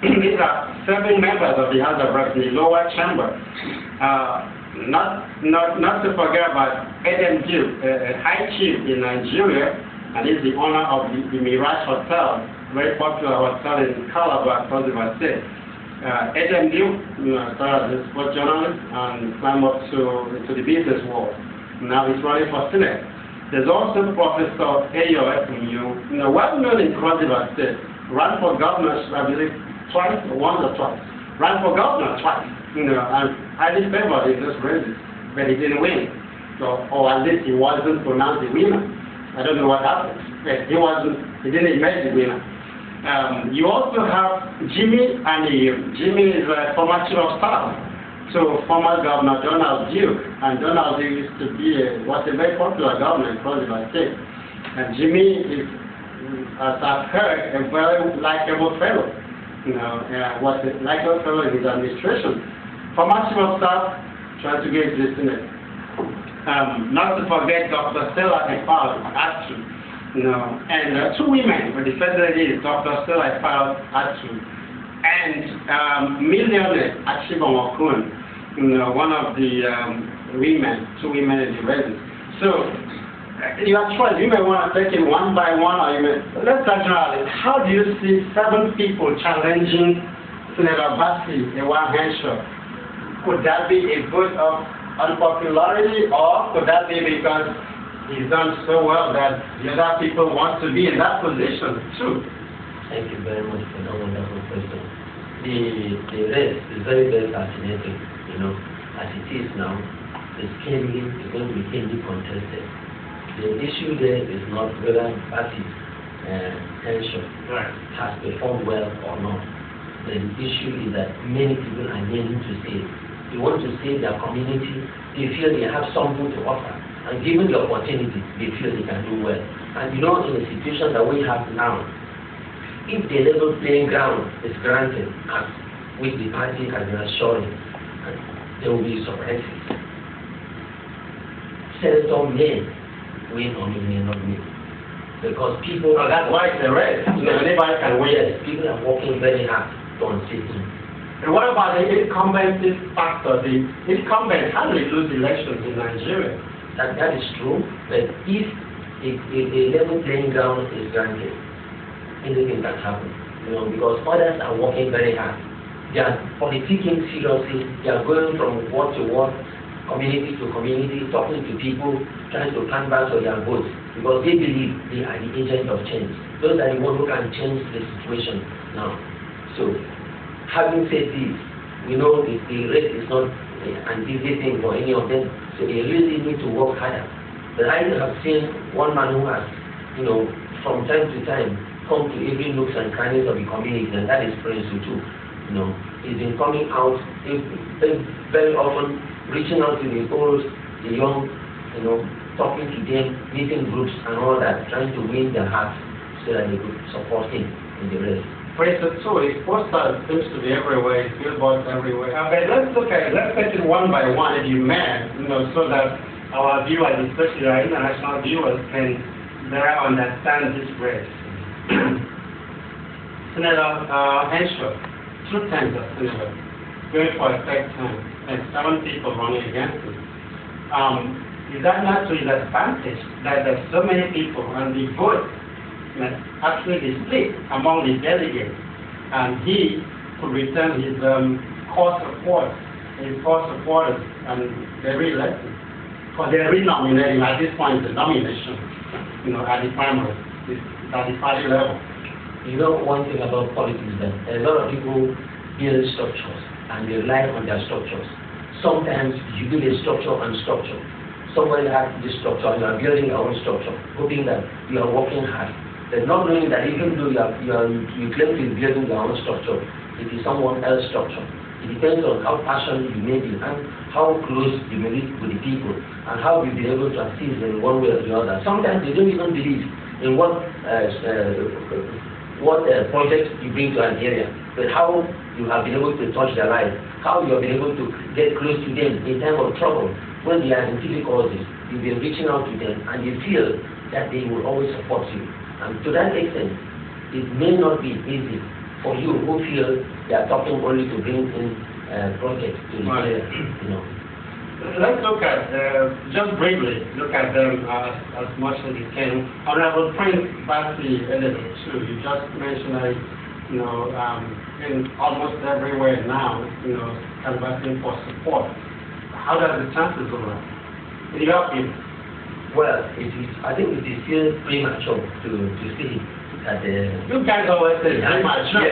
These are 7 members of the House of Reps in the lower chamber. Not to forget about Adam Duke, a high chief in Nigeria, and he's the owner of the Mirage Hotel, very popular hotel in Calabar, Cross River State. Adam Duke, started as a sports journalist and climbed up to the business world. Now he's running for Senate. There's also Professor Ayo Efunyu, well known in Cross River State, ran for governor, I believe, once or twice. Ran for governor twice, and highly favored in those races, but he didn't win. So, or at least he wasn't pronounced the winner. I don't know what happened. But he didn't make the winner. You also have Jimmy and Jimmy is a former chief of staff to former Governor Donald Duke, and Donald Duke used to be was a very popular governor in Cross River State. And Jimmy is, as I've heard, a very likable fellow. Was a likable fellow in his administration. Former chief of staff trying to get this in it. Not to forget Dr. Stella Ekpal, actually. And 2 women were the first lady, Dr. Stella Ekpal, actually, and millionaire Achibon Okun, one of the women, 2 women in the race. So you are choice. You may want to take it one by one, or you may. Let's start generally. How do you see 7 people challenging Senator Bassi in one handshake? Could that be a vote of unpopularity, or could that be because he's done so well that the other people want to be in that position too? Thank you very much for that wonderful question. The race is very, very fascinating. As it is now, the scaling is going to be keenly contested. The issue there is not whether Bassi tension has performed well or not. The issue is that many people are willing to say, they want to save their community, they feel they have something to offer, and given the opportunity, they feel they can do well. And in the situation that we have now, if the level playing ground is granted, as which the party has been assuring, there will be surprises. Senator may win or may not win. Because people are, that's why it's a race. Anybody can win. Yes, people are working very hard to unseat him. And what about the incumbency factor? The incumbent hardly lose elections in Nigeria. That is true, but if a level playing ground is granted, anything can happen. Because others are working very hard. They are politicking seriously. They are going from ward to ward, community to community, talking to people, trying to canvass for their votes, because they believe they are the agent of change. Those are the ones who can change the situation now. So, having said this, we know the race is not an easy thing for any of them, so they really need to work harder. But I have seen one man who has, from time to time, come to every nooks and crannies of the community, and that is Prince Utu. He's been coming out very often, reaching out to the old, the young, talking to them, meeting groups and all that, trying to win their hearts so that they could support him in the race. Praise the Lord. His poster seems to be everywhere, his billboards everywhere. But let's take it one by one, if you may, so that our viewers, especially our international viewers, can better understand this race. Senator Henshaw, 2 times as senator, going for a 3rd time, and 7 people running against him. Is that not to his advantage that there's so many people and the vote actually split among the delegates, and he could return his core supporters, and they're re-elected, or they're re-nominating at this point, the nomination, at the primary, at the party level. One thing about politics is that a lot of people build structures, and they rely on their structures. Sometimes you build a structure and structure. Somebody has this structure, and you are building your own structure, hoping that you are working hard. But not knowing that even though you claim to be building your own structure, it is someone else's structure. It depends on how passionate you may be and how close you may be with the people and how you'll be able to assist in one way or the other. Sometimes they don't even believe in what project you bring to an area, but how you have been able to touch their life, how you have been able to get close to them in time of trouble. When they are in difficulties, you'll be reaching out to them and you feel that they will always support you. And to that extent, it may not be easy for you who feel they are talking only to bring in projects to the area, you know. Let's look at, just briefly, look at them as much as you can. Honorable Prince Basi too, you just mentioned that, you know, in almost everywhere now, you know, canvassing for support. How does the chances of that? In your opinion? Well, I think it is still premature to see that you guys always say premature.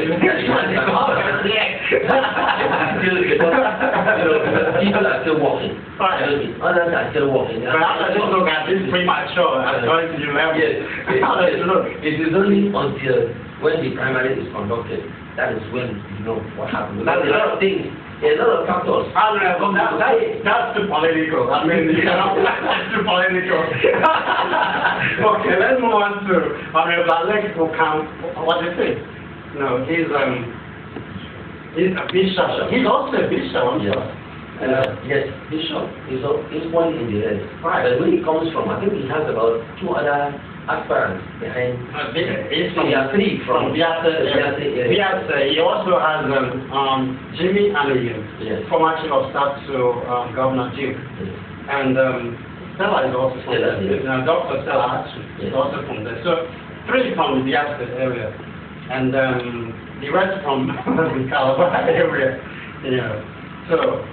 People are still working. Right. Others are still working. But after this look at this premature, I'm going to you level. Yes. How does it look? It is only until when the primary is conducted, that is when you know what happens. Because a lot of things, a lot of factors. That's too political. I mean, you know, that's too political. Okay, let's move on to Honorable Alex who comes. What do you think? No, he's a bishop. He's also a bishop. Yes, bishop is one in the red. Right. But when he comes from, I think he has about 2 other aspirants behind. He has 3 from Biafra. He also has Jimmy and former chief of staff to Governor Jim. Yes. And Stella is also from there. Dr. Stella is also from there. So 3 from the Biafra area. And the rest from the Calabar area. You know. So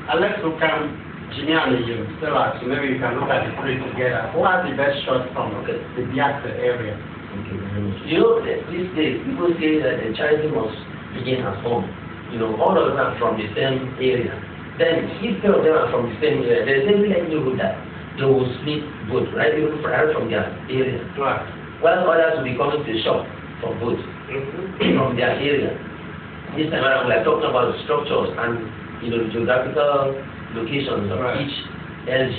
Alex will come. Jimmy and Stella, so maybe you can look at the 3 together. Who has the best shot from the Biafra area? Thank you very much. You know, these days, people say that the charity must begin at home. You know, all of them are from the same area. Then, if 3 of them are from the same area, there's every likelihood that they will split vote, right? They will right from their area. Right. While others will be coming to the shop for vote from their area. This time around, we are talking about the structures and, you know, the geographical locations of each LG.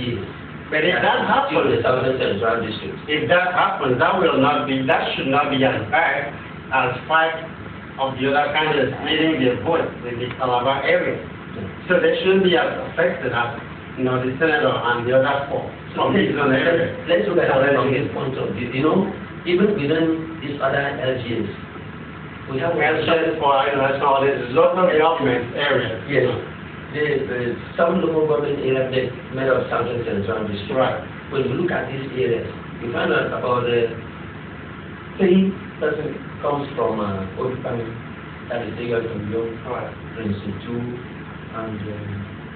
But if that happens, the Southern Central District. If that happens, that should not be as bad as 5 of the other candidates leading their vote in the Calabar area. So they shouldn't be as affected as, you know, the senator and the other 4 from this other area. Let's look at it from this point of view. You know, even within these other LGs, we have LGs for local government areas. Yes. Some local government areas that made of Southern Central District. Right. When you look at these areas, you find out about 3 persons comes from Odupan, that is Legal from Young, Prince 2, and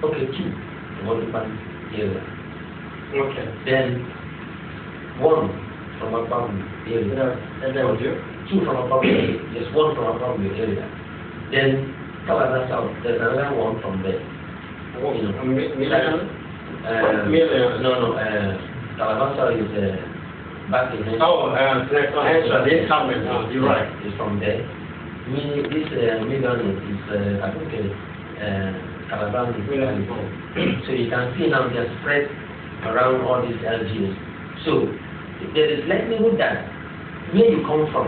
2 from Odupan area. Okay. Then 1 from Apam area. And then 2 from Apam area. Yes, 1 from Apam area. Then Calabar South, there's another 1 from there. Million? Calabar South is back in this coming. You're right. It's from there. This Million is, I think, Calabar. So you can see now they're spread around all these LGs. So there is likelihood that where you come from,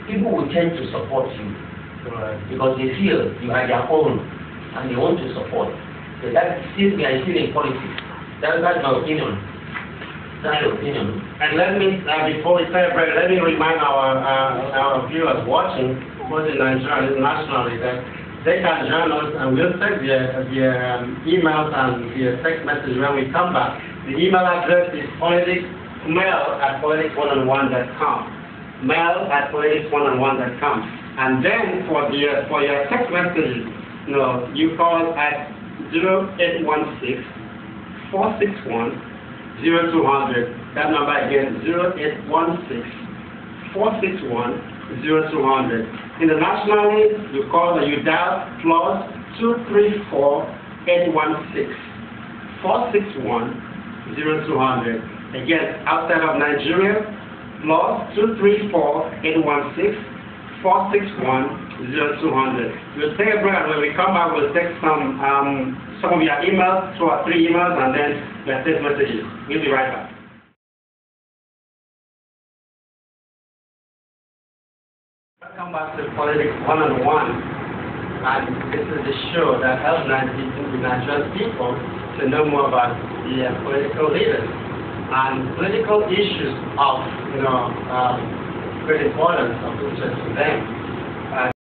people will tend to support you. Because they feel you are their own and they want to support. So that still we are still in politics. That's my opinion. That's your opinion. And let me before we celebrate, let me remind our viewers watching, both in Nigeria and internationally, that they can join us and we'll take their emails and their text message when we come back. The email address is mail@politicsoneonone.com. Mail@politicsoneonone.com. And then for your text messages, you know, you call at 0816-461-0200. That number again, 0816-461-0200. Internationally, you call and you dial +234-816-461-0200. Again, outside of Nigeria, +234-816-461-0200. We'll take a break, and when we come back, we'll take some of your emails, 2 or 3 emails, and then your text messages. We'll be right back. Welcome back to Politics 101. And this is the show that helps Nigerian people to know more about the political leaders and political issues of, great importance of interest to them.